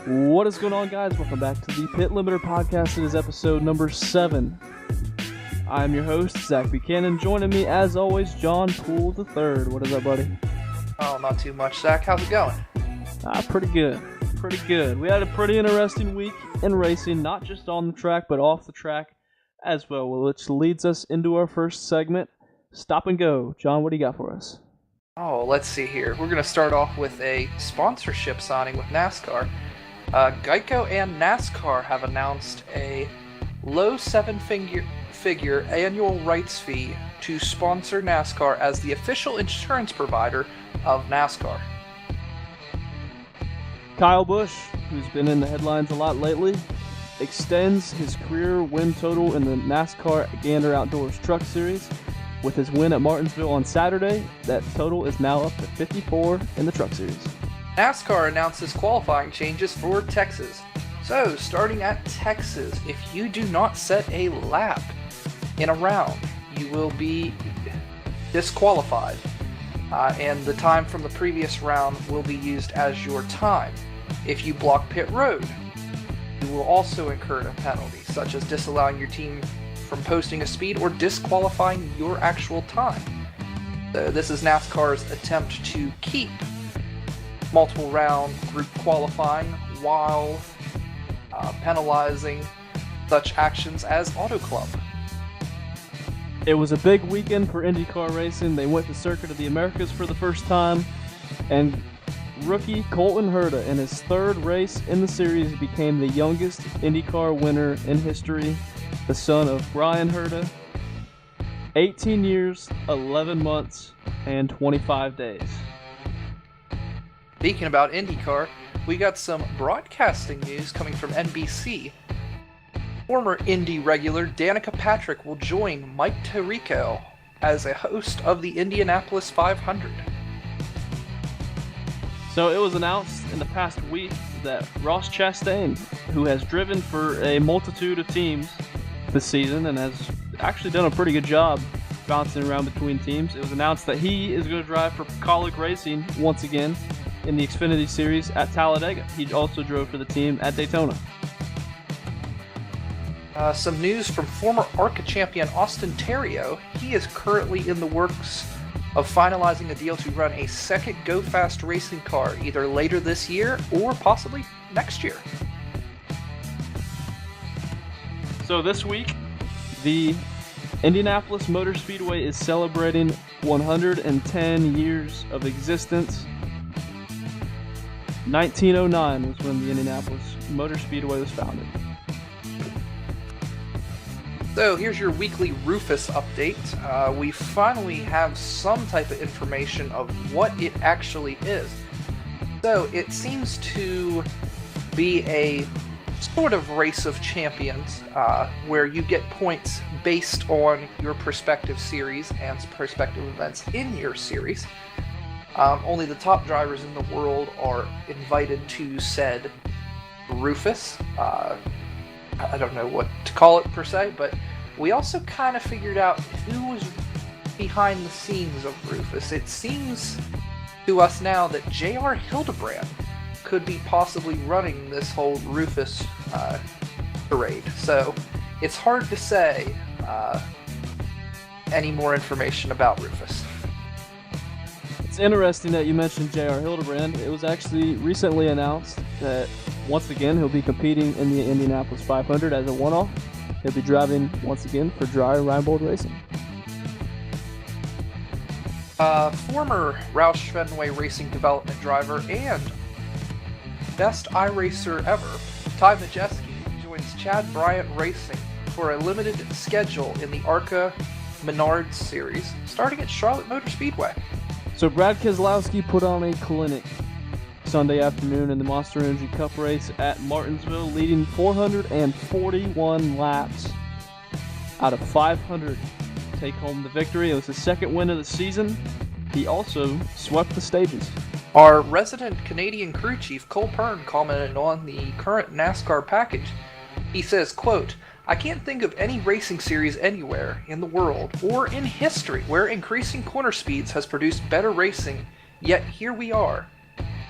What is going on, guys? Welcome back to the Pit Limiter Podcast. It is episode number 7. I'm your host, Zach Buchanan. Joining me, as always, John Poole III. What is up, buddy? Oh, not too much, Zach. How's it going? Pretty good. Pretty good. We had a pretty interesting week in racing, not just on the track, but off the track as well, which leads us into our first segment, Stop and Go. John, what do you got for us? Oh, let's see here. We're going to start off with a sponsorship signing with NASCAR. Geico and NASCAR have announced a low seven-figure annual rights fee to sponsor NASCAR as the official insurance provider of NASCAR. Kyle Busch, who's been in the headlines a lot lately, extends his career win total in the NASCAR Gander Outdoors Truck Series. With his win at Martinsville on Saturday, that total is now up to 54 in the Truck Series. NASCAR announces qualifying changes for Texas. So, starting at Texas, if you do not set a lap in a round, you will be disqualified. And the time from the previous round will be used as your time. If you block pit road, you will also incur a penalty, such as disallowing your team from posting a speed or disqualifying your actual time. This is NASCAR's attempt to keep multiple round group qualifying while penalizing such actions as Auto Club. It was a big weekend for IndyCar racing. They went to Circuit of the Americas for the first time, and rookie Colton Herta, in his third race in the series, became the youngest IndyCar winner in history, the son of Brian Herta. 18 years, 11 months, and 25 days. Speaking about IndyCar, we got some broadcasting news coming from NBC. Former Indy regular Danica Patrick will join Mike Tirico as a host of the Indianapolis 500. So it was announced in the past week that Ross Chastain, who has driven for a multitude of teams this season and has actually done a pretty good job bouncing around between teams, it was announced that he is going to drive for Kaulig Racing once again in the Xfinity Series at Talladega. He also drove for the team at Daytona. Some news from former ARCA champion Austin Theriault. He is currently in the works of finalizing a deal to run a second Go Fast racing car either later this year or possibly next year. So this week, the Indianapolis Motor Speedway is celebrating 110 years of existence. 1909 was when the Indianapolis Motor Speedway was founded. So here's your weekly Rufus update. We finally have some type of information of what it actually is. So it seems to be a sort of race of champions where you get points based on your prospective series and prospective events in your series. Only the top drivers in the world are invited to said Rufus. I don't know what to call it per se, but we also kind of figured out who was behind the scenes of Rufus. It seems to us now that J.R. Hildebrand could be possibly running this whole Rufus parade. So it's hard to say any more information about Rufus. It's interesting that you mentioned J.R. Hildebrand. It was actually recently announced that once again he'll be competing in the Indianapolis 500 as a one-off. He'll be driving once again for Dreyer Reinbold Racing. Former Roush Fenway Racing development driver and best iRacer ever, Ty Majeski joins Chad Bryant Racing for a limited schedule in the ARCA Menards Series, starting at Charlotte Motor Speedway. So Brad Keselowski put on a clinic Sunday afternoon in the Monster Energy Cup race at Martinsville, leading 441 laps out of 500 to take home the victory. It was his second win of the season. He also swept the stages. Our resident Canadian crew chief, Cole Pern, commented on the current NASCAR package. He says, quote, "I can't think of any racing series anywhere in the world or in history where increasing corner speeds has produced better racing, yet here we are.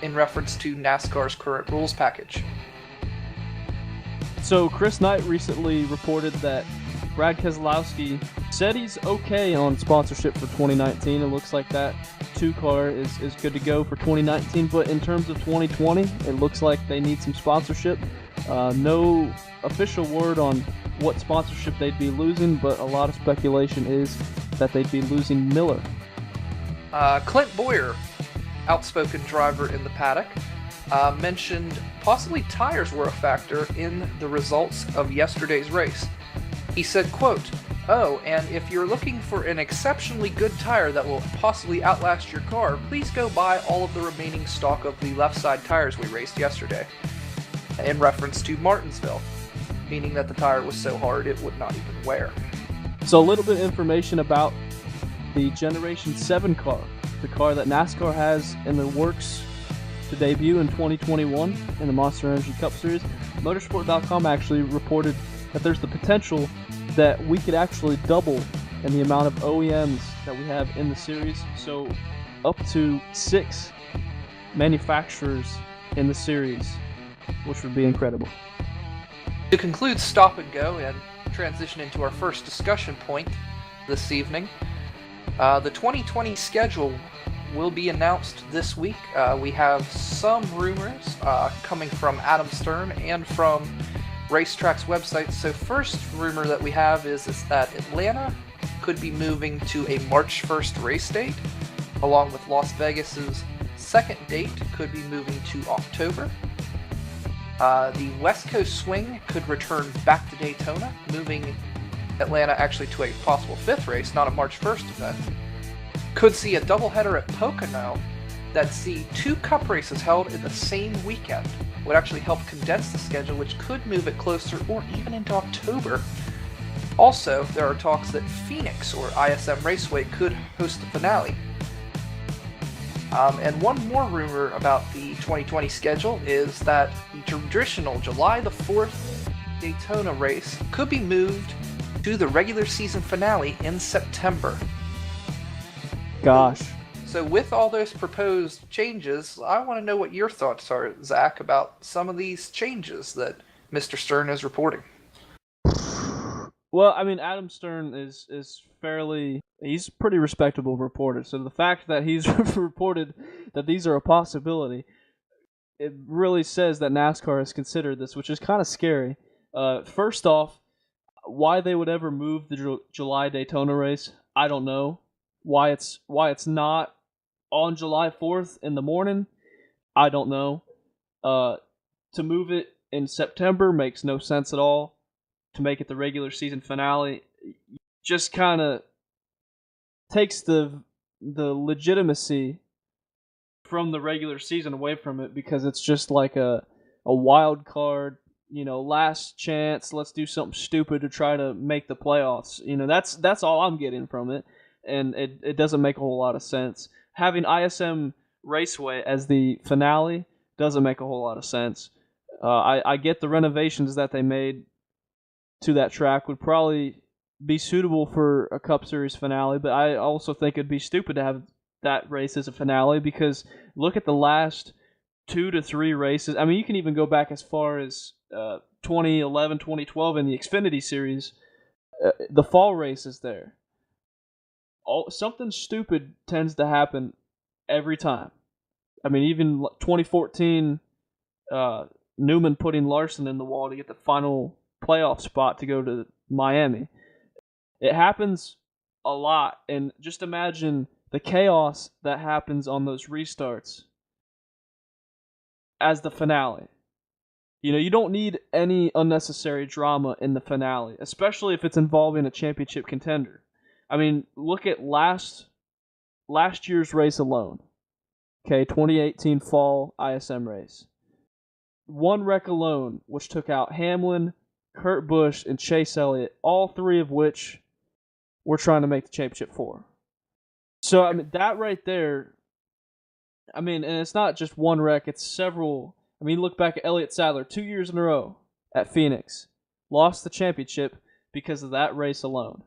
in reference to NASCAR's current rules package. So Chris Knight recently reported that Brad Keselowski said he's okay on sponsorship for 2019. It looks like that 2-car is good to go for 2019, but in terms of 2020, it looks like they need some sponsorship. No official word on what sponsorship they'd be losing, but a lot of speculation is that they'd be losing Miller. Clint Boyer, outspoken driver in the paddock, mentioned possibly tires were a factor in the results of yesterday's race. He said, quote, "Oh, and if you're looking for an exceptionally good tire that will possibly outlast your car, please go buy all of the remaining stock of the left side tires we raced yesterday," in reference to Martinsville, meaning that the tire was so hard it would not even wear. So a little bit of information about the Generation 7 car, the car that NASCAR has in the works to debut in 2021 in the Monster Energy Cup Series. Motorsport.com actually reported that there's the potential that we could actually double in the amount of OEMs that we have in the series. So up to 6 manufacturers in the series, which would be incredible. To conclude Stop and Go and transition into our first discussion point this evening, the 2020 schedule will be announced this week. We have some rumors coming from Adam Stern and from Racetrack's website. So first rumor that we have is that Atlanta could be moving to a March 1st race date, along with Las Vegas's second date could be moving to October. The West Coast Swing could return back to Daytona, moving Atlanta actually to a possible 5th race, not a March 1st event. Could see a doubleheader at Pocono that see 2 Cup races held in the same weekend. Would actually help condense the schedule, which could move it closer or even into October. Also, there are talks that Phoenix or ISM Raceway could host the finale. And one more rumor about the 2020 schedule is that the traditional July the 4th Daytona race could be moved to the regular season finale in September. Gosh. So with all those proposed changes, I want to know what your thoughts are, Zach, about some of these changes that Mr. Stern is reporting. Well, I mean, Adam Stern is he's a pretty respectable reporter. So the fact that he's reported that these are a possibility, it really says that NASCAR has considered this, which is kind of scary. First off, why they would ever move the July Daytona race, I don't know. Why it's not on July 4th in the morning, I don't know. To move it in September makes no sense at all. To make it the regular season finale just kind of takes the legitimacy from the regular season away from it, because it's just like a wild card, last chance, let's do something stupid to try to make the playoffs. That's all I'm getting from it, and it doesn't make a whole lot of sense. Having ISM Raceway as the finale doesn't make a whole lot of sense. I get the renovations that they made to that track would probably be suitable for a Cup Series finale, but I also think it'd be stupid to have that race as a finale, because look at the last 2 to 3 races. I mean, you can even go back as far as 2011, 2012 in the Xfinity Series. The fall race is there. Something stupid tends to happen every time. I mean, even 2014, Newman putting Larson in the wall to get the final playoff spot to go to Miami. It happens a lot, and just imagine the chaos that happens on those restarts as the finale. You don't need any unnecessary drama in the finale, especially if it's involving a championship contender. I mean, look at last year's race alone. Okay, 2018 fall ISM race. One wreck alone, which took out Hamlin, Kurt Busch, and Chase Elliott, all 3 of which were trying to make the championship for. So, I mean, that right there, I mean, and it's not just one wreck, it's several. I mean, look back at Elliott Sadler, 2 years in a row at Phoenix. Lost the championship because of that race alone.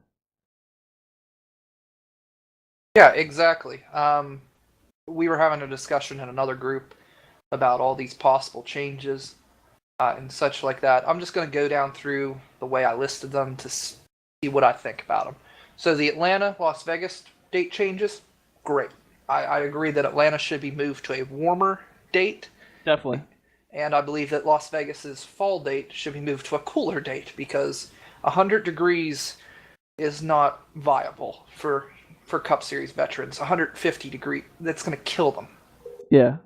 Yeah, exactly. We were having a discussion in another group about all these possible changes and such like that. I'm just going to go down through the way I listed them to see what I think about them. So the Atlanta-Las Vegas date changes, great. I agree that Atlanta should be moved to a warmer date. Definitely. And I believe that Las Vegas's fall date should be moved to a cooler date because 100 degrees is not viable for Cup Series veterans. 150 degree, that's going to kill them. Yeah.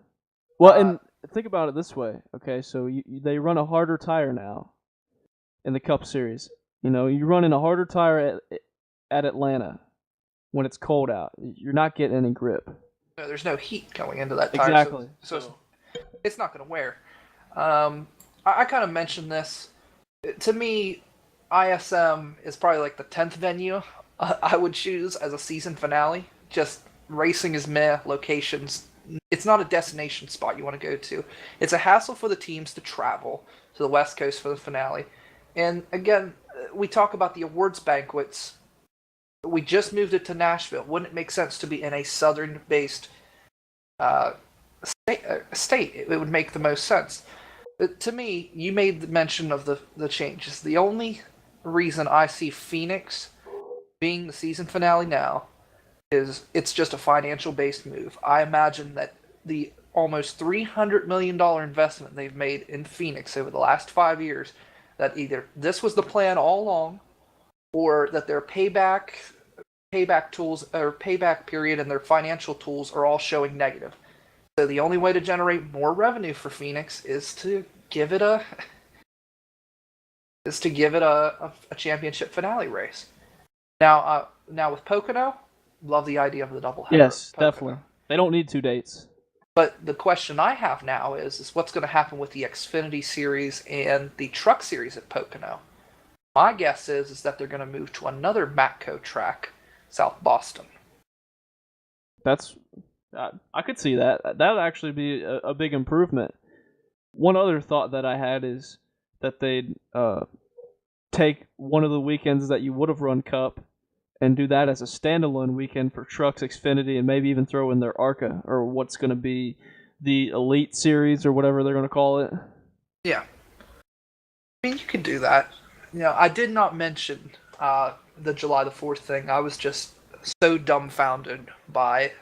Well, and think about it this way. Okay, so they run a harder tire now in the Cup Series. You know, you run in a harder tire at Atlanta when it's cold out. You're not getting any grip. No, there's no heat going into that tire. Exactly. So it's not going to wear. I kind of mentioned this. To me, ISM is probably like the 10th venue I would choose as a season finale. Just racing is meh, locations. It's not a destination spot you want to go to. It's a hassle for the teams to travel to the West Coast for the finale. And again, we talk about the awards banquets. We just moved it to Nashville. Wouldn't it make sense to be in a southern-based state? It would make the most sense. To me, you made the mention of the changes. The only reason I see Phoenix being the season finale now is it's just a financial-based move. I imagine that the almost $300 million investment they've made in Phoenix over the last 5 years, that either this was the plan all along, or that their payback tools or payback period and their financial tools are all showing negative. So the only way to generate more revenue for Phoenix is to give it a championship finale race. Now with Pocono, love the idea of the doubleheader. Yes, definitely. They don't need 2 dates. But the question I have now is what's going to happen with the Xfinity Series and the Truck Series at Pocono? My guess is that they're going to move to another Matco track, South Boston. That's I could see that. That would actually be a big improvement. One other thought that I had is that they'd take one of the weekends that you would have run Cup and do that as a standalone weekend for Trucks, Xfinity, and maybe even throw in their ARCA, or what's going to be the Elite Series, or whatever they're going to call it. Yeah. I mean, you could do that. You know, I did not mention the July the 4th thing. I was just so dumbfounded by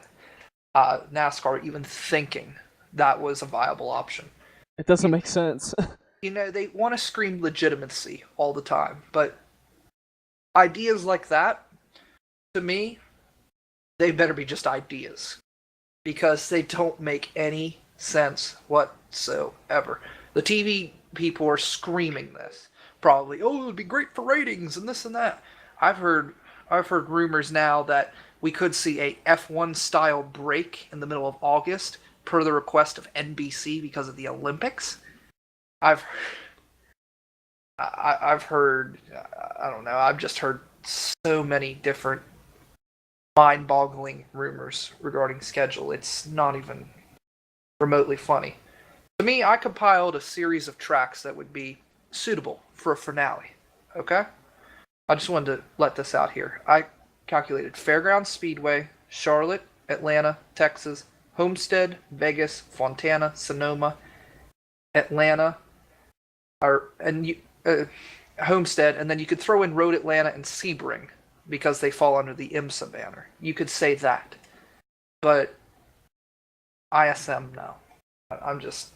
NASCAR even thinking that was a viable option. It doesn't make sense. You know, they want to scream legitimacy all the time, but ideas like that, to me, they better be just ideas. Because they don't make any sense whatsoever. The TV people are screaming this. Probably, oh, it would be great for ratings and this and that. I've heard rumors now that we could see a F1 style break in the middle of August per the request of NBC because of the Olympics. I've heard, I don't know, I've just heard so many different mind-boggling rumors regarding schedule. It's not even remotely funny. To me, I compiled a series of tracks that would be suitable for a finale. Okay? I just wanted to let this out here. I calculated Fairgrounds Speedway, Charlotte, Atlanta, Texas, Homestead, Vegas, Fontana, Sonoma, Atlanta, Homestead, and then you could throw in Road Atlanta and Sebring because they fall under the IMSA banner. You could say that. But ISM, no. I'm just...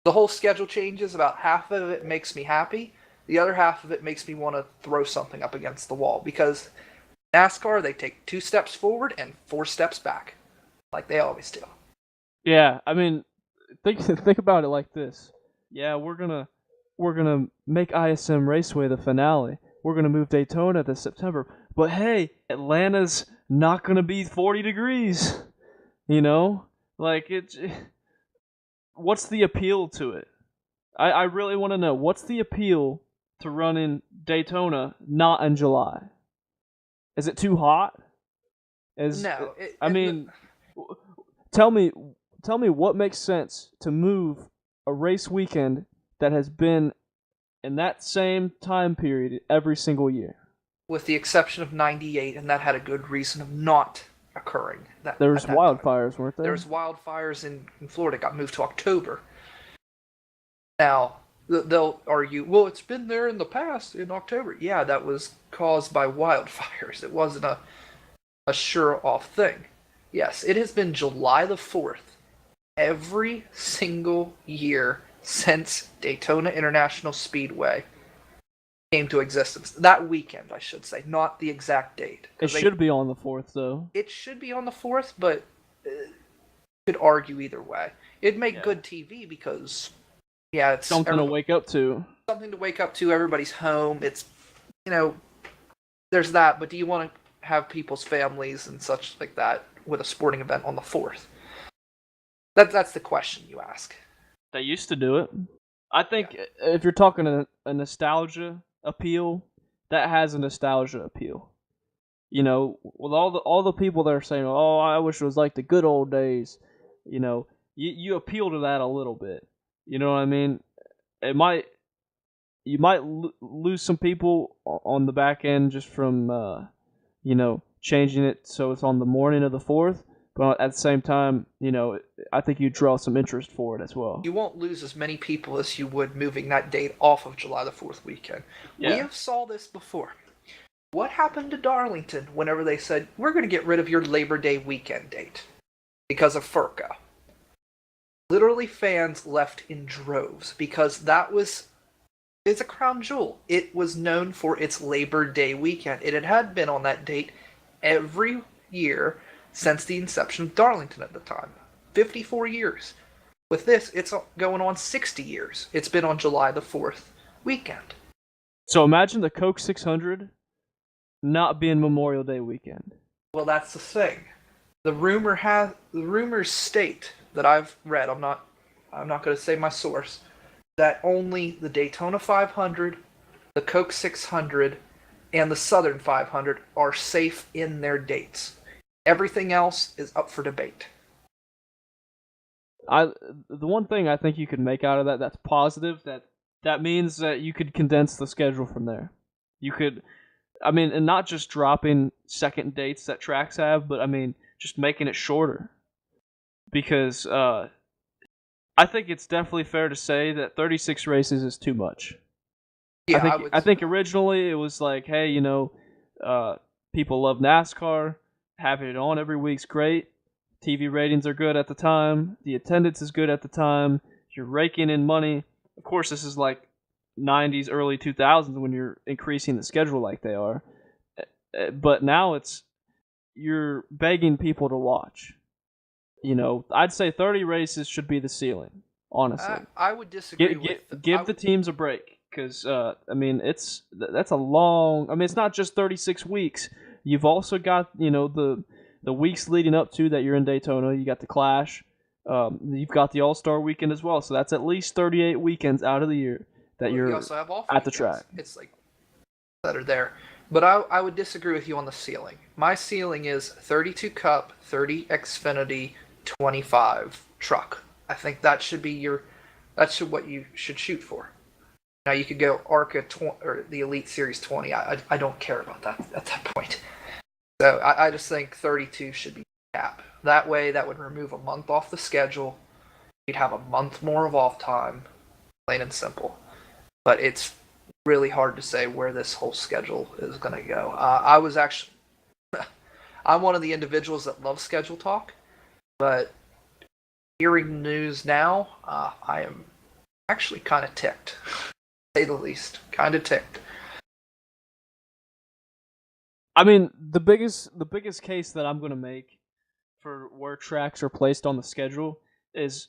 The whole schedule changes. About half of it makes me happy. The other half of it makes me want to throw something up against the wall. Because NASCAR, they take 2 steps forward and 4 steps back. Like they always do. Yeah, I mean, think about it like this. Yeah, we're gonna make ISM Raceway the finale. We're gonna move Daytona to September. But hey, Atlanta's not gonna be 40 degrees. You know? Like, what's the appeal to it? I really want to know, what's the appeal to run in Daytona not in July? Is it too hot? Tell me what makes sense to move a race weekend that has been in that same time period every single year. With the exception of 98, and that had a good reason of not occurring. There was at that time. wildfires, weren't there? There was wildfires in Florida. It got moved to October. Now, they'll argue, well, it's been there in the past, in October. Yeah, that was caused by wildfires. It wasn't a sure-off thing. Yes, it has been July the 4th every single year since Daytona International Speedway came to existence. That weekend, I should say, not the exact date. It should be on the 4th, though. It should be on the 4th, but you could argue either way. It'd make good TV because, yeah, it's something to wake up to. Something to wake up to. Everybody's home. It's, there's that. But do you want to have people's families and such like that with a sporting event on the 4th? That's the question you ask. They used to do it. I think if you're talking a nostalgia appeal, that has a nostalgia appeal. With all the people that are saying, "Oh, I wish it was like the good old days," you appeal to that a little bit. You know what I mean? You might lose some people on the back end just from changing it so it's on the morning of the 4th. But at the same time, I think you draw some interest for it as well. You won't lose as many people as you would moving that date off of July the 4th weekend. Yeah. We have saw this before. What happened to Darlington whenever they said, we're going to get rid of your Labor Day weekend date because of FERCA? Literally fans left in droves because it's a crown jewel. It was known for its Labor Day weekend. It had been on that date every year since the inception of Darlington at the time. 54 years. With this, it's going on 60 years. It's been on July the 4th weekend. So imagine the Coke 600 not being Memorial Day weekend. Well, that's the thing. The rumors state that I've read, I'm not going to say my source, that only the Daytona 500, the Coke 600, and the Southern 500 are safe in their dates. Everything else is up for debate. The one thing I think you could make out of that's positive, that means that you could condense the schedule from there. You could, and not just dropping second dates that tracks have, but just making it shorter. Because I think it's definitely fair to say that 36 races is too much. Yeah, I think originally it was like, hey, people love NASCAR. Having it on every week's great. TV ratings are good at the time. The attendance is good at the time. You're raking in money. Of course, this is like 90s, early 2000s when you're increasing the schedule like they are. But now you're begging people to watch. I'd say 30 races should be the ceiling, honestly. I would disagree Give the teams a break. Because, that's a long... it's not just 36 weeks. You've also got, the weeks leading up to that you're in Daytona. You got the Clash. You've got the All-Star Weekend as well. So that's at least 38 weekends out of the year that you're also have off at the track. It's like that are there. But I would disagree with you on the ceiling. My ceiling is 32 Cup, 30 Xfinity, 25 Truck. I think that should be what you should shoot for. Now you could go ARCA or the Elite Series 20. I don't care about that at that point. So I just think 32 should be the cap. That way, that would remove a month off the schedule. You'd have a month more of off time, plain and simple. But it's really hard to say where this whole schedule is going to go. I'm one of the individuals that loves schedule talk, but hearing news now, I am actually kind of ticked. Say the least. Kind of ticked. The biggest case that I'm going to make for where tracks are placed on the schedule is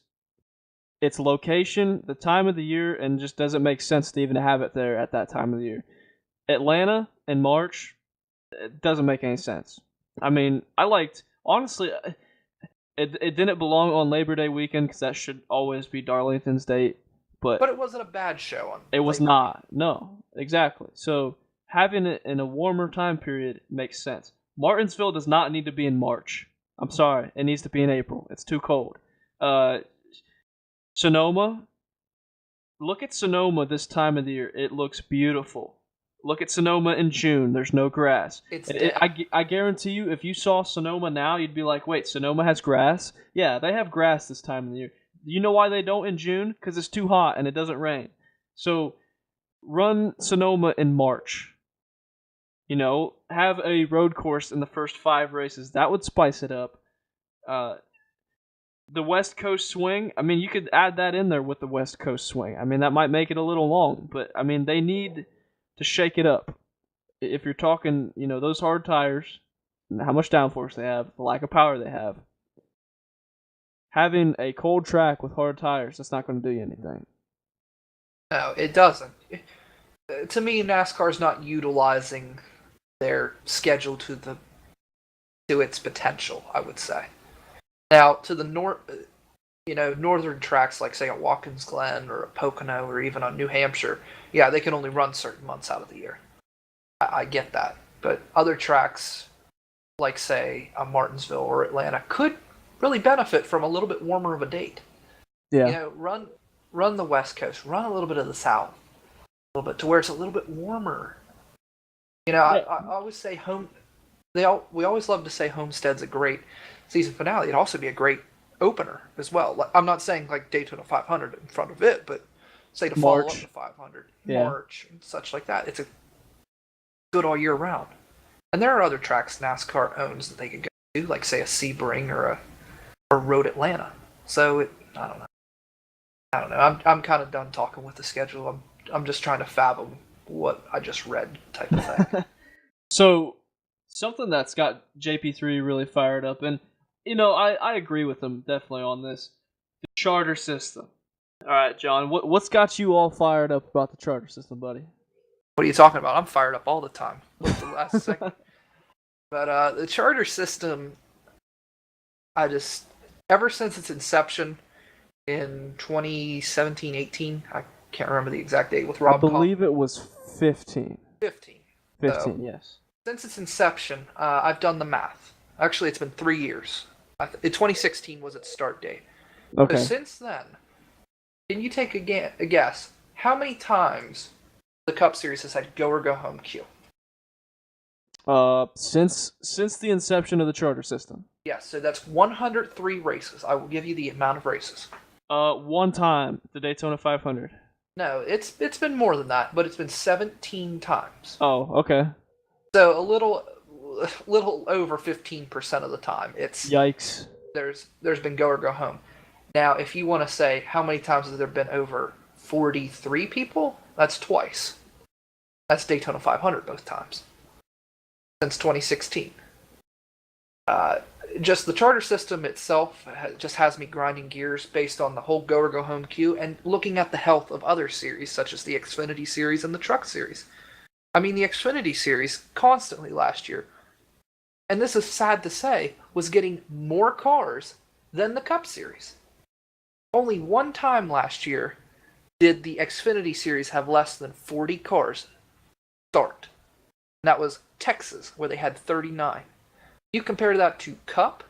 its location, the time of the year, and just doesn't make sense to even have it there at that time of the year. Atlanta in March, it doesn't make any sense. Honestly, it didn't belong on Labor Day weekend because that should always be Darlington's date. But it wasn't a bad show. It was not. No, exactly. So having it in a warmer time period makes sense. Martinsville does not need to be in March. I'm sorry. It needs to be in April. It's too cold. Sonoma. Look at Sonoma this time of the year. It looks beautiful. Look at Sonoma in June. There's no grass. It's dead. I guarantee you, if you saw Sonoma now, you'd be like, wait, Sonoma has grass? Yeah, they have grass this time of the year. You know why they don't in June? Because it's too hot and it doesn't rain. So run Sonoma in March. Have a road course in the first 5 races. That would spice it up. The West Coast swing, I mean, you could add that in there with the West Coast swing. I mean, that might make it a little long, but, I mean, they need to shake it up. If you're talking, those hard tires, how much downforce they have, the lack of power they have, having a cold track with hard tires, that's not going to do you anything. No, it doesn't. To me, NASCAR's not utilizing their schedule to its potential, I would say. Now, to the northern tracks like, say, a Watkins Glen or a Pocono or even on New Hampshire, yeah, they can only run certain months out of the year. I get that. But other tracks, like, say, a Martinsville or Atlanta, could really benefit from a little bit warmer of a date. Yeah. Run the West Coast, run a little bit of the South, a little bit to where it's a little bit warmer. Yeah. I always say we always love to say Homestead's a great season finale. It'd also be a great opener as well. I'm not saying like Daytona 500 in front of it, but say to follow up the 500, March and such like that. It's a good all year round. And there are other tracks NASCAR owns that they could go to, like say a Sebring or Road Atlanta. So I don't know. I'm kind of done talking with the schedule. I'm just trying to fathom what I just read type of thing. So something that's got JP3 really fired up, and I agree with him definitely on this. The charter system. All right, John, what's got you all fired up about the charter system, buddy? What are you talking about? I'm fired up all the time. Look the last second. But the charter system, ever since its inception in 2017-18, I can't remember the exact date with Rob. I believe it was 15. 15. 15, yes. Since its inception, I've done the math. Actually, it's been 3 years. 2016 was its start date. Okay. So since then, can you take a guess how many times the Cup Series has had go or go home queue? Since the inception of the charter system. Yes, so that's 103 races. I will give you the amount of races. One time, the Daytona 500. No, it's been more than that, but it's been 17 times. Oh, okay. So a little over 15% of the time, it's yikes. There's been go or go home. Now, if you want to say how many times has there been over 43 people, that's twice. That's Daytona 500 both times since 2016. Just the charter system itself just has me grinding gears based on the whole go or go home queue and looking at the health of other series such as the Xfinity Series and the Truck Series. I mean, the Xfinity Series constantly last year, and this is sad to say, was getting more cars than the Cup Series. Only one time last year did the Xfinity Series have less than 40 cars start. And that was Texas, where they had 39. You compare that to Cup,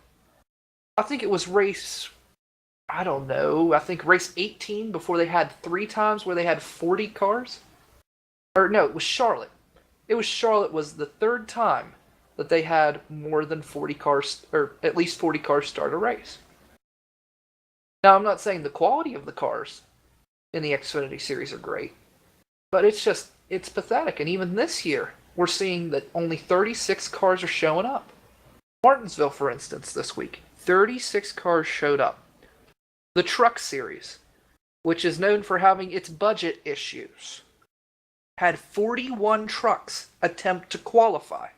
I think it was race 18 before they had 3 times where they had 40 cars. Or no, it was Charlotte. Charlotte was the 3rd time that they had more than 40 cars, or at least 40 cars start a race. Now, I'm not saying the quality of the cars in the Xfinity Series are great, but it's pathetic. And even this year, we're seeing that only 36 cars are showing up. Martinsville, for instance, this week, 36 cars showed up. The Truck Series, which is known for having its budget issues, had 41 trucks attempt to qualify.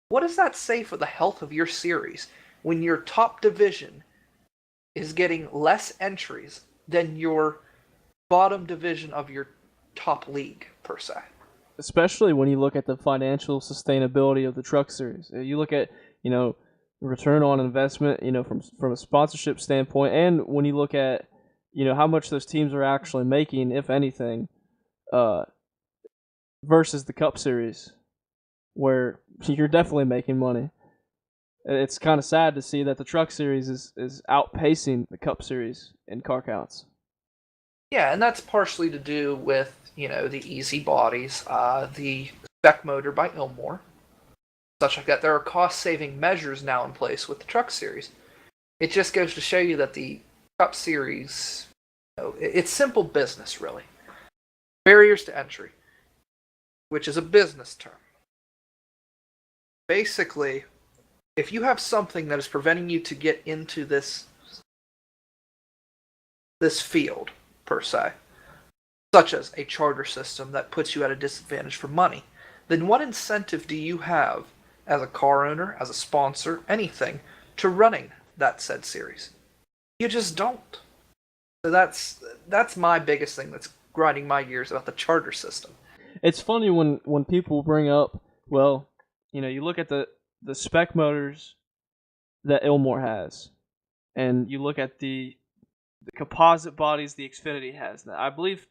What does that say for the health of your series when your top division is getting less entries than your bottom division of your top league, per se? Especially when you look at the financial sustainability of the Truck Series. You look at, return on investment, from a sponsorship standpoint, and when you look at, how much those teams are actually making, if anything, versus the Cup Series, where you're definitely making money. It's kind of sad to see that the Truck Series is outpacing the Cup Series in car counts. Yeah, and that's partially to do with, the easy bodies, the spec motor by Ilmor, such like that. There are cost-saving measures now in place with the Truck Series. It just goes to show you that the Cup Series, it's simple business, really. Barriers to entry, which is a business term. Basically, if you have something that is preventing you to get into this field, per se, such as a charter system that puts you at a disadvantage for money, then what incentive do you have as a car owner, as a sponsor, anything, to running that said series? You just don't. So that's my biggest thing that's grinding my gears about the charter system. It's funny when people bring up, well, you look at the spec motors that Ilmor has, and you look at the composite bodies the Xfinity has. Now, I believe,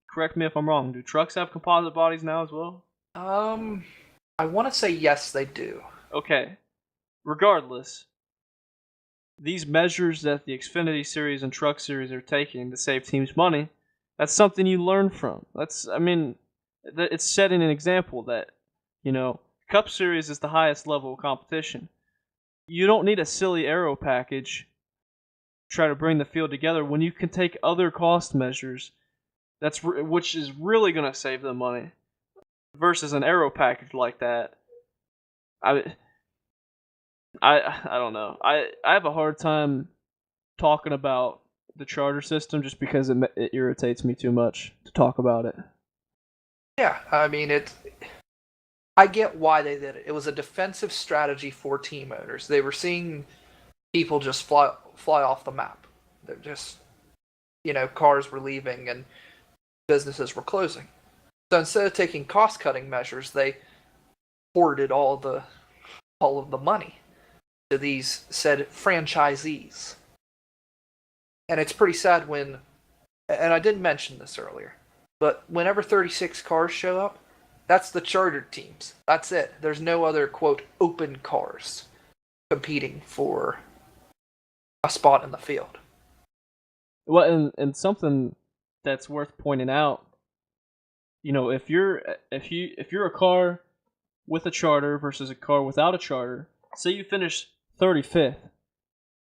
correct me if I'm wrong, do trucks have composite bodies now as well? I want to say yes, they do. Okay. Regardless, these measures that the Xfinity Series and Truck Series are taking to save teams money, that's something you learn from. It's setting an example that, Cup Series is the highest level of competition. You don't need a silly aero package to try to bring the field together when you can take other cost measures which is really going to save them money versus an aero package like that. I don't know. I have a hard time talking about the charter system just because it irritates me too much to talk about it. Yeah, I mean, I get why they did it. It was a defensive strategy for team owners. They were seeing people just fly off the map. They're just, cars were leaving and businesses were closing. So instead of taking cost-cutting measures, they hoarded all of the money to these said franchisees. And it's pretty sad when, and I didn't mention this earlier, but whenever 36 cars show up, that's the chartered teams. That's it. There's no other, quote, open cars competing for a spot in the field. Well, and something that's worth pointing out, if you're a car with a charter versus a car without a charter, say you finish 35th,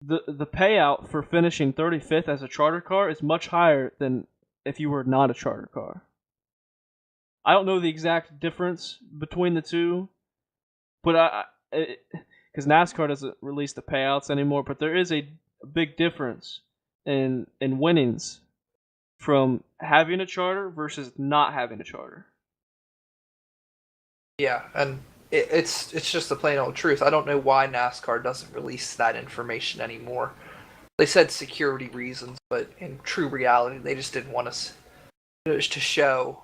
the payout for finishing 35th as a charter car is much higher than if you were not a charter car. I don't know the exact difference between the two, but because NASCAR doesn't release the payouts anymore, but there is a big difference in winnings from having a charter versus not having a charter. Yeah, and it's just the plain old truth. I don't know why NASCAR doesn't release that information anymore. They said security reasons, but in true reality, they just didn't want us to show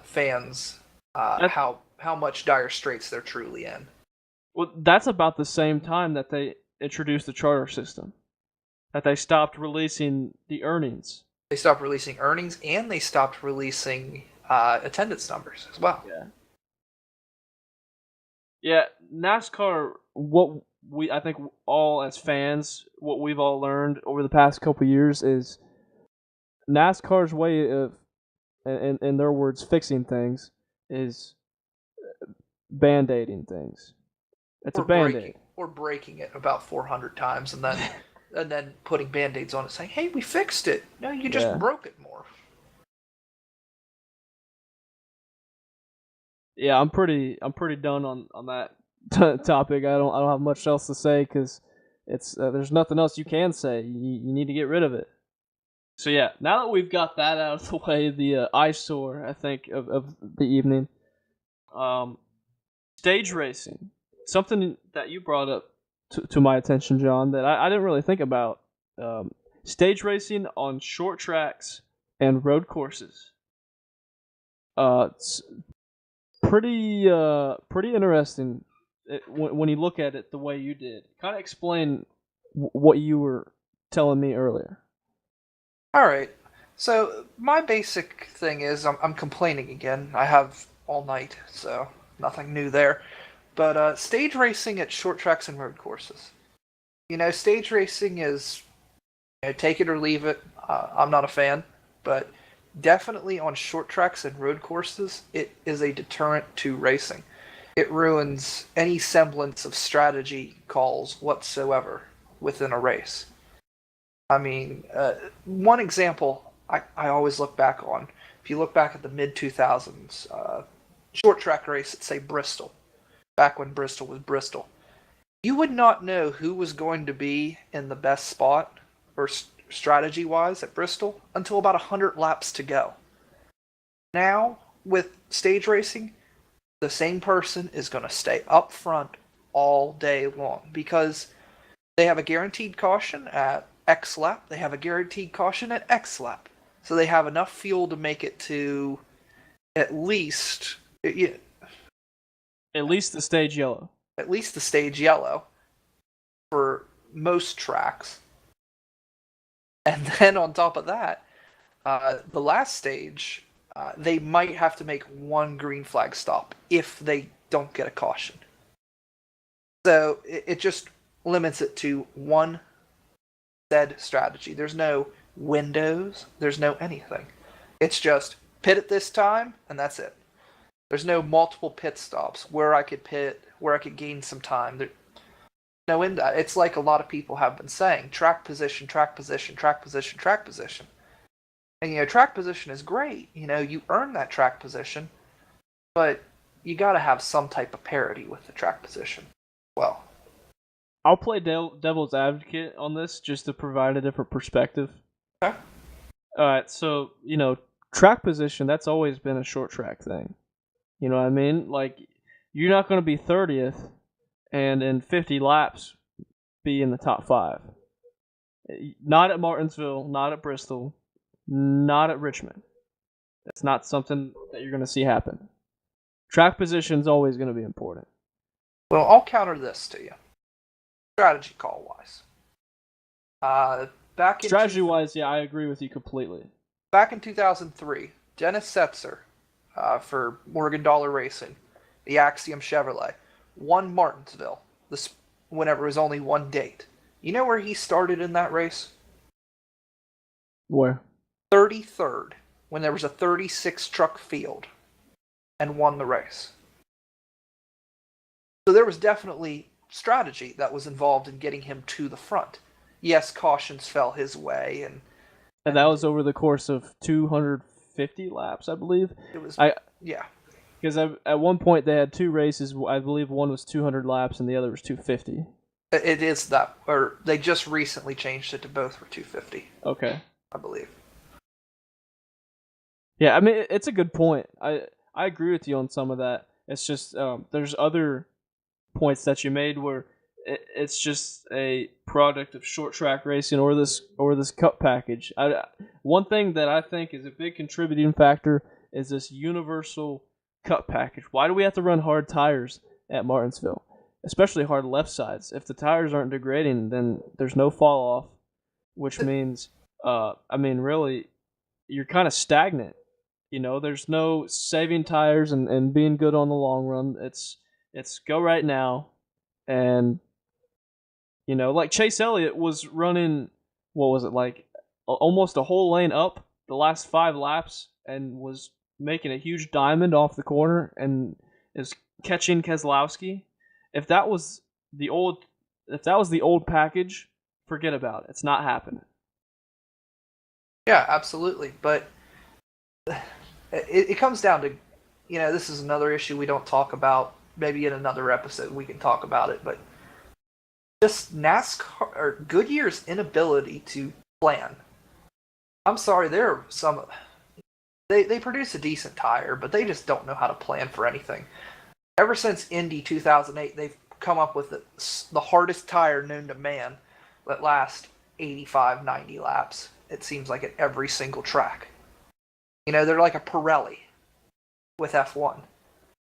fans how much dire straits they're truly in. Well, that's about the same time that they introduced the charter system. That they stopped releasing the earnings. They stopped releasing earnings, and they stopped releasing attendance numbers as well. Yeah, NASCAR, I think all as fans, what we've all learned over the past couple years is NASCAR's way of, in their words, fixing things is band-aiding things. It's a band-aid. Or breaking it about 400 times and then putting band-aids on it saying, hey, we fixed it. No, you just broke it more. Yeah, I'm pretty done on that topic. I don't have much else to say because it's there's nothing else you can say. You need to get rid of it. So yeah, now that we've got that out of the way, the eyesore I think of the evening, stage racing, something that you brought up to my attention, John, that I didn't really think about. Stage racing on short tracks and road courses. It's pretty interesting when you look at it the way you did. Kind of explain what you were telling me earlier. All right. So my basic thing is I'm complaining again. I have all night, so nothing new there. But stage racing at short tracks and road courses. Stage racing is take it or leave it. I'm not a fan. but definitely on short tracks and road courses, it is a deterrent to racing. It ruins any semblance of strategy calls whatsoever within a race. I mean, one example I always look back on, if you look back at the mid 2000s, short track race at, say, Bristol, back when Bristol was Bristol, you would not know who was going to be in the best spot or strategy wise at Bristol until about 100 laps to go. Now, with stage racing, the same person is going to stay up front all day long because they have a guaranteed caution at X lap, they have a guaranteed caution at X lap. So they have enough fuel to make it to at least the stage yellow. At least the stage yellow for most tracks. And then on top of that, the last stage, they might have to make one green flag stop if they don't get a caution. So it just limits it to one said strategy. There's no windows, there's no anything. It's just pit at this time, and that's it. There's no multiple pit stops where I could pit, where I could gain some time. No in that. It's like a lot of people have been saying, track position, track position, track position, track position. And, track position is great. You earn that track position, but you got to have some type of parity with the track position. Well, I'll play devil's advocate on this just to provide a different perspective. Okay. Alright, so, track position, that's always been a short track thing. You know what I mean? Like, you're not going to be 30th and in 50 laps be in the top 5. Not at Martinsville, not at Bristol, not at Richmond. That's not something that you're going to see happen. Track position is always going to be important. Well, I'll counter this to you. Strategy call-wise. Strategy-wise, yeah, I agree with you completely. Back in 2003, Dennis Setzer, for Morgan Dollar Racing, the Axiom Chevrolet, won Martinsville, whenever it was only one date. You know where he started in that race? Where? 33rd, when there was a 36 truck field, and won the race. So there was definitely strategy that was involved in getting him to the front. Yes, cautions fell his way, and that was over the course of 250 laps, I believe. It was, yeah. Because at one point they had 2 races. I believe one was 200 laps and the other was 250. It is that, or they just recently changed it to both for 250. Okay. I believe. Yeah, I mean, it's a good point. I agree with you on some of that. It's just there's other points that you made where it's just a product of short track racing or this cup package. One thing that I think is a big contributing factor is this universal cup package. Why do we have to run hard tires at Martinsville, especially hard left sides? If the tires aren't degrading, then there's no fall off, which means really you're kind of stagnant. There's no saving tires and being good on the long run. It's go right now. And, like Chase Elliott was running, what was it, like almost a whole lane up the last 5 laps and was making a huge diamond off the corner and is catching Keselowski. If that was the old package, forget about it. It's not happening. Yeah, absolutely. But it comes down to, this is another issue we don't talk about. Maybe in another episode we can talk about it, but just NASCAR or Goodyear's inability to plan. I'm sorry, they produce a decent tire, but they just don't know how to plan for anything. Ever since Indy 2008, they've come up with the hardest tire known to man that lasts 85, 90 laps. It seems like at every single track. They're like a Pirelli with F1.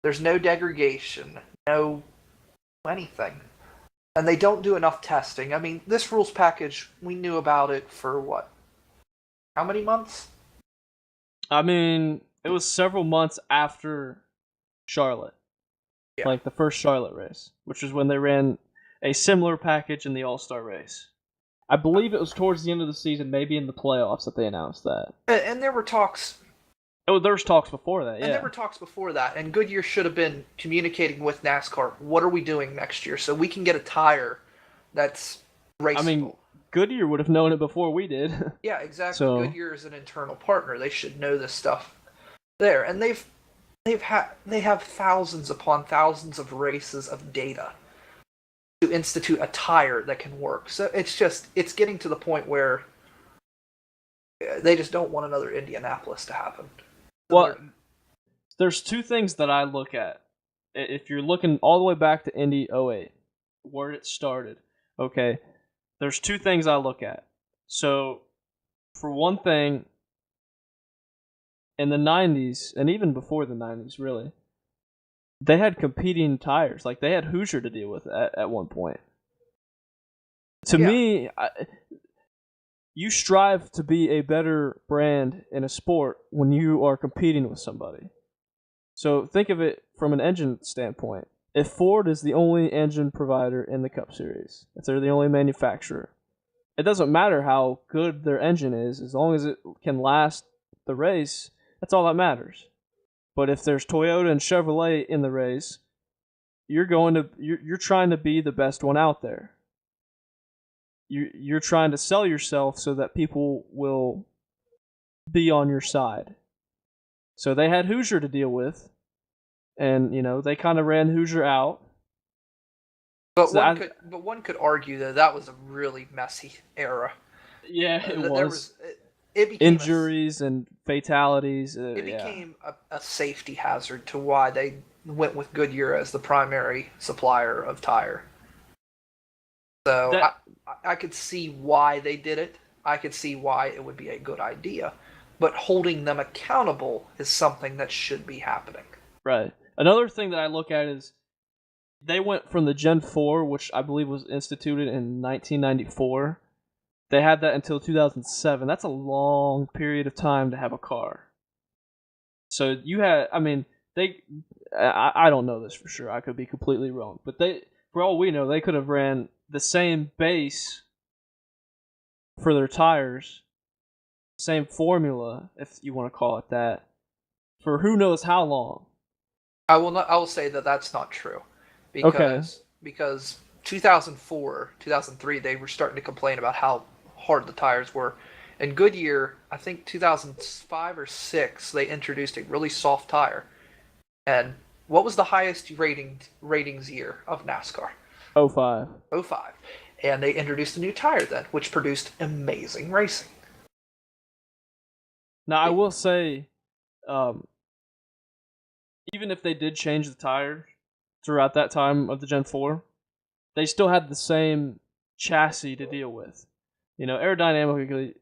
There's no degradation, no anything. And they don't do enough testing. I mean, this rules package, we knew about it for what? How many months? I mean, it was several months after Charlotte. Yeah. Like the first Charlotte race, which was when they ran a similar package in the All-Star race. I believe it was towards the end of the season, maybe in the playoffs, that they announced that. And there were talks. Oh, there was talks before that, yeah. And there were talks before that, and Goodyear should have been communicating with NASCAR. What are we doing next year so we can get a tire that's raceable? I mean, Goodyear would have known it before we did. Yeah, exactly. So, Goodyear is an internal partner. They should know this stuff there, and they have thousands upon thousands of races of data to institute a tire that can work. So it's getting to the point where they just don't want another Indianapolis to happen. Well, there's two things that I look at. If you're looking all the way back to Indy 08, where it started, okay, there's two things I look at. So, for one thing, in the 90s, and even before the 90s, really, they had competing tires. Like, they had Hoosier to deal with at one point. To me, you strive to be a better brand in a sport when you are competing with somebody. So think of it from an engine standpoint. If Ford is the only engine provider in the Cup Series, if they're the only manufacturer, it doesn't matter how good their engine is, as long as it can last the race, that's all that matters. But if there's Toyota and Chevrolet in the race, you're trying to be the best one out there. You're trying to sell yourself so that people will be on your side. So they had Hoosier to deal with, and they kind of ran Hoosier out. But so one could argue that was a really messy era. Yeah, it was. It became injuries and fatalities. It became a safety hazard to why they went with Goodyear as the primary supplier of tire. So I could see why they did it. I could see why it would be a good idea. But holding them accountable is something that should be happening. Right. Another thing that I look at is they went from the Gen 4, which I believe was instituted in 1994. They had that until 2007. That's a long period of time to have a car. So you had, I don't know this for sure. I could be completely wrong. But for all we know, they could have ran the same base for their tires, same formula, if you want to call it that, for who knows how long. I will say that that's not true. Because 2004, 2003, they were starting to complain about how hard the tires were. And Goodyear, I think 2005 or 6, they introduced a really soft tire. And what was the highest ratings year of NASCAR? 05. 05. And they introduced a new tire then, which produced amazing racing. Now, I will say, even if they did change the tire throughout that time of the Gen 4, they still had the same chassis to deal with. Aerodynamically,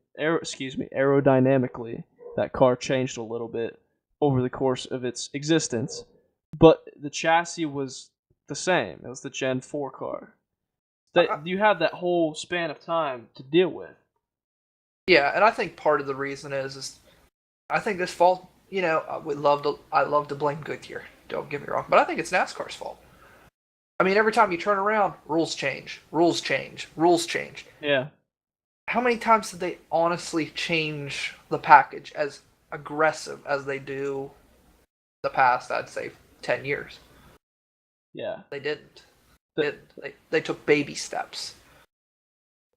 that car changed a little bit over the course of its existence, but the chassis was the same. It was the Gen 4 car. You have that whole span of time to deal with. Yeah, and I think part of the reason is I think this fault. I love to blame Goodyear. Don't get me wrong, but I think it's NASCAR's fault. I mean, every time you turn around, rules change. Yeah. How many times did they honestly change the package as aggressive as they do the past, I'd say, 10 years? Yeah. They didn't. They took baby steps.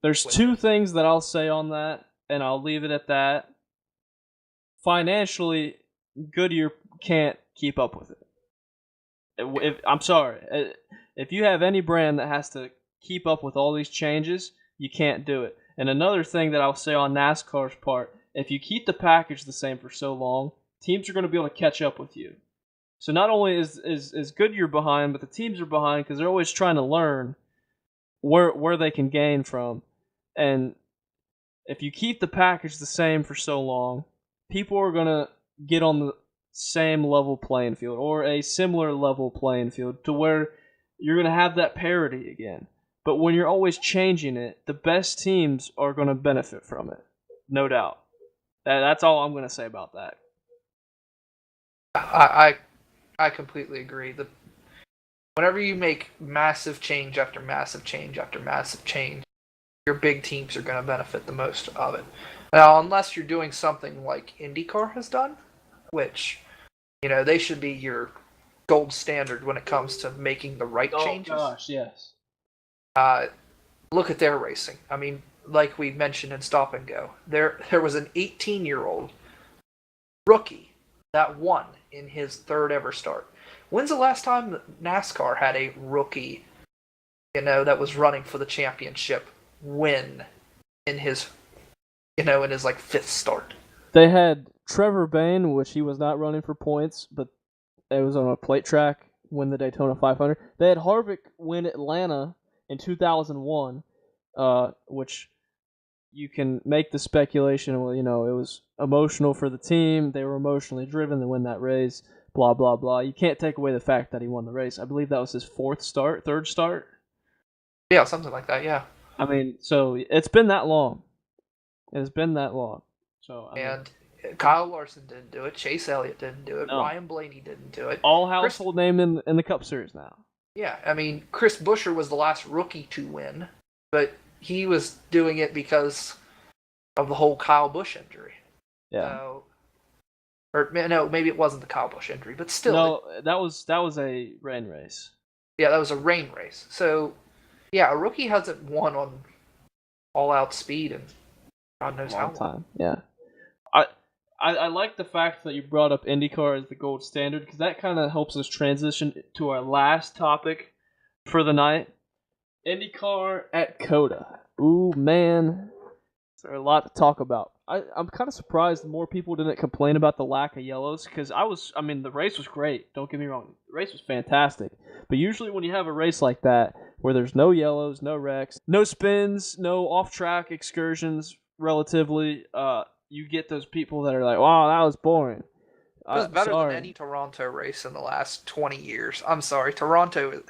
There's two things that I'll say on that, and I'll leave it at that. Financially, Goodyear can't keep up with it. I'm sorry. If you have any brand that has to keep up with all these changes, you can't do it. And another thing that I'll say on NASCAR's part, if you keep the package the same for so long, teams are going to be able to catch up with you. So not only is Goodyear behind, but the teams are behind because they're always trying to learn where they can gain from. And if you keep the package the same for so long, people are going to get on the same level playing field or a similar level playing field to where you're going to have that parity again. But when you're always changing it, the best teams are going to benefit from it. No doubt. That's all I'm going to say about that. I completely agree. Whenever you make massive change after massive change after massive change, your big teams are going to benefit the most of it. Now, unless you're doing something like IndyCar has done, which, they should be your gold standard when it comes to making the right changes. Oh gosh, yes. Look at their racing. I mean, like we mentioned in Stop and Go, there was an 18-year-old rookie that won in his third ever start. When's the last time NASCAR had a rookie, that was running for the championship win in his, like fifth start? They had Trevor Bayne, which he was not running for points, but it was on a plate track, win the Daytona 500. They had Harvick win Atlanta in 2001, which you can make the speculation, well, it was emotional for the team. They were emotionally driven to win that race, blah, blah, blah. You can't take away the fact that he won the race. I believe that was his third start. Yeah, something like that, yeah. I mean, so it's been that long. It's been that long. So Kyle Larson didn't do it. Chase Elliott didn't do it. No. Ryan Blaney didn't do it. All household name in the Cup Series now. Yeah, I mean, Chris Buescher was the last rookie to win, but he was doing it because of the whole Kyle Busch injury. Yeah. Or no, maybe it wasn't the Kyle Busch injury, but still. No, that was a rain race. Yeah, that was a rain race. So, yeah, a rookie hasn't won on all-out speed in God knows how long. Time. Yeah. I like the fact that you brought up IndyCar as the gold standard, because that kind of helps us transition to our last topic for the night. IndyCar at COTA. Ooh, man. There's a lot to talk about. I'm kind of surprised more people didn't complain about the lack of yellows, because the race was great. Don't get me wrong. The race was fantastic. But usually when you have a race like that, where there's no yellows, no wrecks, no spins, no off-track excursions, relatively, you get those people that are like, wow, that was boring. It was better than any Toronto race in the last 20 years. I'm sorry, Toronto,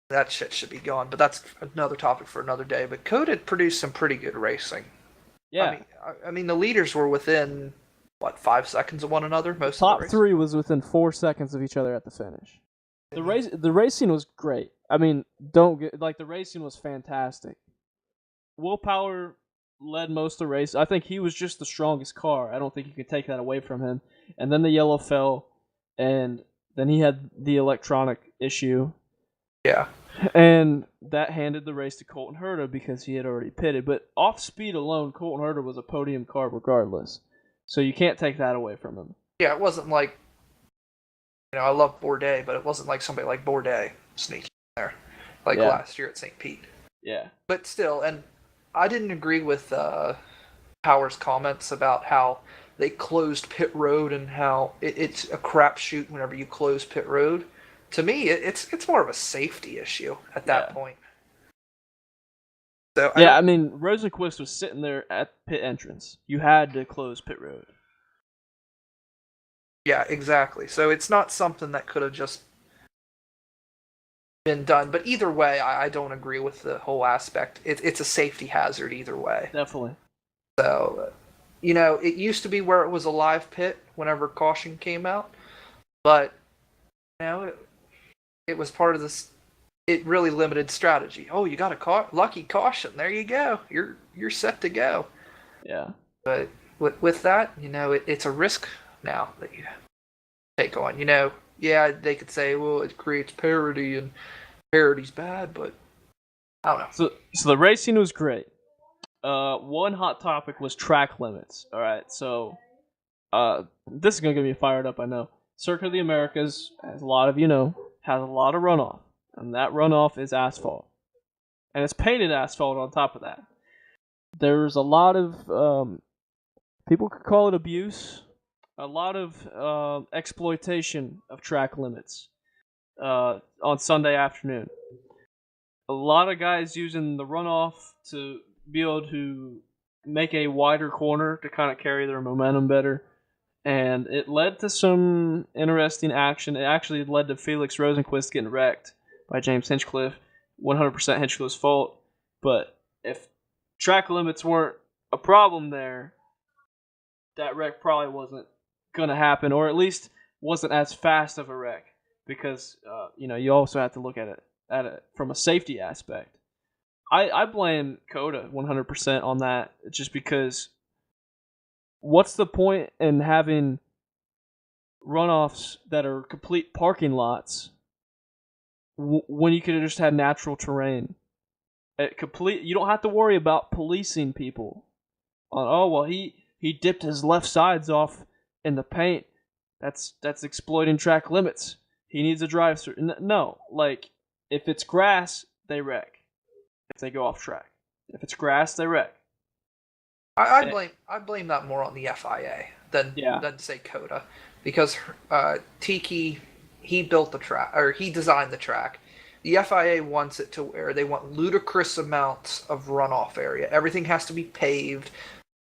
that shit should be gone, but that's another topic for another day. But COTA produced some pretty good racing. Yeah. I mean the leaders were within, 5 seconds of one another? Most top of the three was within 4 seconds of each other at the finish. The racing was great. I mean, the racing was fantastic. Will Power led most of the race. I think he was just the strongest car. I don't think you could take that away from him. And then the yellow fell, and then he had the electronic issue. Yeah. And that handed the race to Colton Herta because he had already pitted. But off speed alone, Colton Herta was a podium car regardless. So you can't take that away from him. Yeah, it wasn't like, I love Bourdais, but it wasn't like somebody like Bourdais sneaking in there, last year at St. Pete. Yeah. But still, and I didn't agree with Power's comments about how they closed pit road and how it's a crapshoot whenever you close pit road. To me, it's more of a safety issue at that point. So Rosenquist was sitting there at pit entrance. You had to close pit road. Yeah, exactly. So it's not something that could have just been done. But either way, I don't agree with the whole aspect. It's a safety hazard either way. Definitely. So, it used to be where it was a live pit whenever caution came out. But, it was part of this. It really limited strategy. Oh, you got a lucky caution. There you go. You're set to go. Yeah. But with that, it's a risk now that you take on. They could say, well, it creates parity and parity's bad, but I don't know. So the racing was great. One hot topic was track limits. All right, so this is gonna get me fired up. I know. Circuit of the Americas, as a lot of you know, has a lot of runoff, and that runoff is asphalt, and it's painted asphalt on top of that. There's a lot of people could call it abuse, a lot of exploitation of track limits on Sunday afternoon. A lot of guys using the runoff to be able to make a wider corner to kind of carry their momentum better. And it led to some interesting action. It actually led to Felix Rosenquist getting wrecked by James Hinchcliffe. 100% Hinchcliffe's fault. But if track limits weren't a problem there, that wreck probably wasn't going to happen, or at least wasn't as fast of a wreck. Because, you also have to look at it from a safety aspect. I blame COTA 100% on that, just because what's the point in having runoffs that are complete parking lots when you could have just had natural terrain? You don't have to worry about policing people on, oh, well, he dipped his left sides off in the paint. That's exploiting track limits. He needs a drive through. No, like, if it's grass, they wreck. If they go off track. If it's grass, they wreck. I blame that more on the FIA than say COTA, because Tiki, he built the track, or he designed the track. The FIA wants it to where they want ludicrous amounts of runoff area. Everything has to be paved,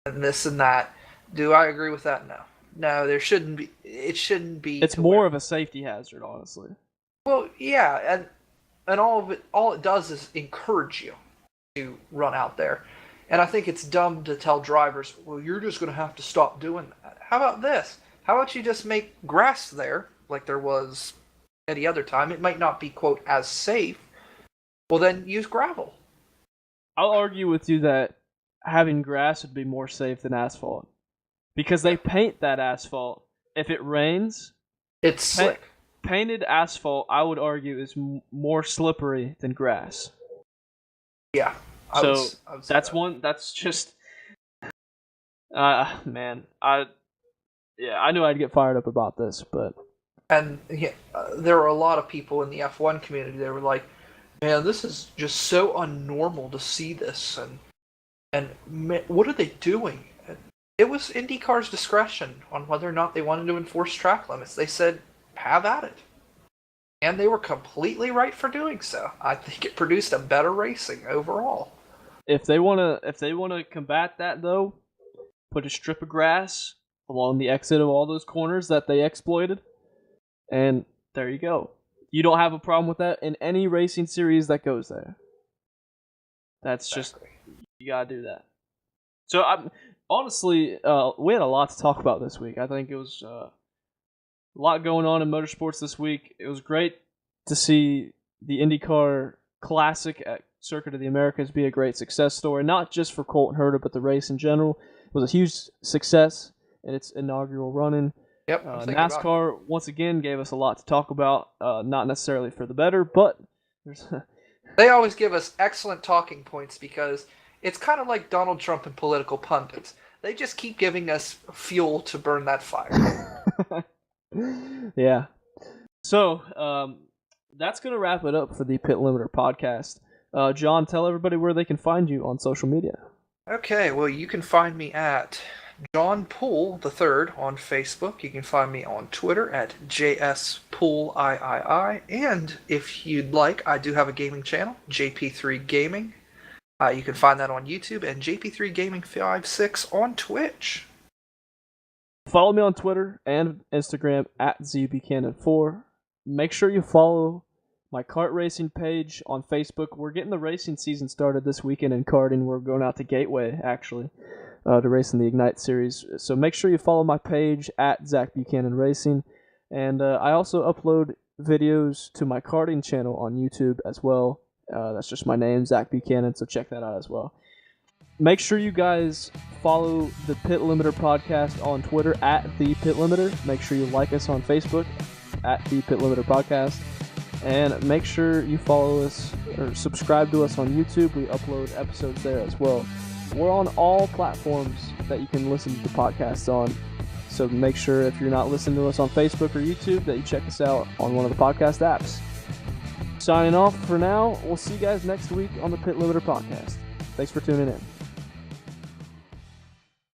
and this and that. Do I agree with that? No, there shouldn't be. It shouldn't be. It's more of a safety hazard, honestly. Well, yeah, and all it does is encourage you to run out there. And I think it's dumb to tell drivers, well, you're just going to have to stop doing that. How about this? How about you just make grass there, like there was any other time? It might not be, quote, as safe. Well, then use gravel. I'll argue with you that having grass would be more safe than asphalt, because they paint that asphalt. If it rains, it's slick. Painted asphalt, I would argue, is more slippery than grass. Yeah. That's one. That's just, man. I knew I'd get fired up about this, but. And there were a lot of people in the F1 community. They were like, "Man, this is just so unnormal to see this, and man, what are they doing?" And it was IndyCar's discretion on whether or not they wanted to enforce track limits. They said, "Have at it," and they were completely right for doing so. I think it produced a better racing overall. If they wanna combat that, though, put a strip of grass along the exit of all those corners that they exploited, and there you go. You don't have a problem with that in any racing series that goes there. That's exactly. You gotta do that. So honestly, we had a lot to talk about this week. I think it was a lot going on in motorsports this week. It was great to see the IndyCar Classic at Circuit of the Americas be a great success story, not just for Colton Herta, but the race in general. It was a huge success in its inaugural run-in. Yep. NASCAR once again gave us a lot to talk about, not necessarily for the better, but they always give us excellent talking points, because it's kind of like Donald Trump and political pundits. They just keep giving us fuel to burn that fire. Yeah. So, that's going to wrap it up for the Pit Limiter podcast. John, tell everybody where they can find you on social media. Okay, well, you can find me at John Poole III on Facebook. You can find me on Twitter at JSPoolIII. And if you'd like, I do have a gaming channel, JP3 Gaming. You can find that on YouTube, and JP3 Gaming 56 on Twitch. Follow me on Twitter and Instagram at ZBuchanan4. Make sure you follow my kart racing page on Facebook. We're getting the racing season started this weekend in karting. We're going out to Gateway, actually, to race in the Ignite Series. So make sure you follow my page at Zach Buchanan Racing. And I also upload videos to my karting channel on YouTube as well. That's just my name, Zach Buchanan, so check that out as well. Make sure you guys follow the Pit Limiter podcast on Twitter at The Pit Limiter. Make sure you like us on Facebook at The Pit Limiter Podcast. And make sure you follow us or subscribe to us on YouTube. We upload episodes there as well. We're on all platforms that you can listen to the podcasts on. So make sure, if you're not listening to us on Facebook or YouTube, that you check us out on one of the podcast apps. Signing off for now. We'll see you guys next week on the Pit Limiter Podcast. Thanks for tuning in.